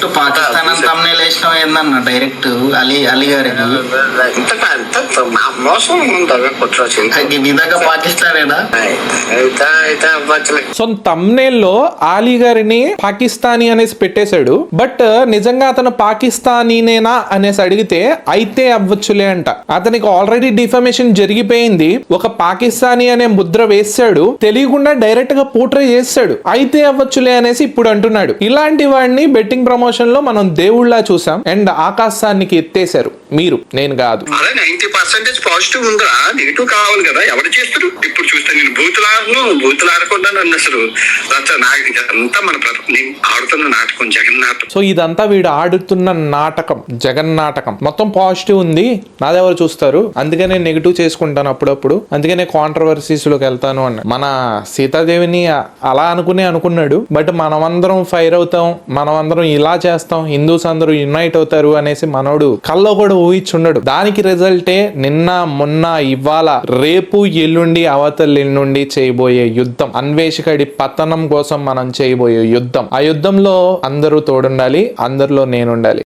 Direct Pakistan అని thumbnail వేసినావు ఏందన్న డైరెక్ట్ అలీ గారికి మోసం ఉంటుంది కుట్ర విధంగా పాకిస్తానేనా సో thumbnail లో ఆలీ గారిని పాకిస్తానీ అనేసి పెట్టేశాడు. బట్ నిజంగా అతను పాకిస్తానీనేనా అనేసి అడిగితే అయితే అవ్వచ్చులే అంట. అతనికి ఆల్రెడీ డిఫమేషన్ జరిగిపోయింది. ఒక పాకిస్తానీ అనే ముద్ర వేసాడు, తెలియకుండా డైరెక్ట్ గా పోర్ట్రే చేస్తాడు, అయితే అవ్వచ్చులే అనేసి ఇప్పుడు అంటున్నాడు. ఇలాంటి వాడిని బెట్టింగ్ ప్రమోషన్ లో మనం దేవుళ్ళ చూసాం అండ్ ఆకాశానికి ఎత్తేశారు. మీరు, నేను కాదు. 90% పాజిటివ్ ఉందా, నెగిటివ్ కావాలి కదా, ఎవరు చేస్తారు? ఇప్పుడు చూస్తే నేను బూతులు ఆడకుండా నన్ను అసలు అంతా మన ఆడుతున్న నాటకం జగన్నాటకం. సో ఇదంతా వీడు ఆడుతున్న నాటకం, జగన్నాటకం. మొత్తం పాజిటివ్ ఉంది, నాదెవరు చూస్తారు, అందుకే నేను నెగిటివ్ చేసుకుంటాను అప్పుడప్పుడు, అందుకే నేను కాంట్రవర్సీస్ లోకి వెళ్తాను అన్న. మన సీతాదేవిని అలా అనుకున్నాడు. బట్ మనమందరం ఫైర్ అవుతాం, మనమందరం ఇలా చేస్తాం, హిందూస్ అందరూ యునైట్ అవుతారు అనేసి మనోడు కల్లో కూడా ఊహించుండడు. దానికి రిజల్టే నిన్న మొన్న ఇవాళ రేపు ఎల్లుండి అవతల ఎల్లుండి చేయబోయే యుద్ధం, అన్వేషకుడి పతనం కోసం మనం చేయబోయే యుద్ధం. ఆ యుద్ధంలో అందరూ తోడుండాలి, అందరిలో నేనుండాలి.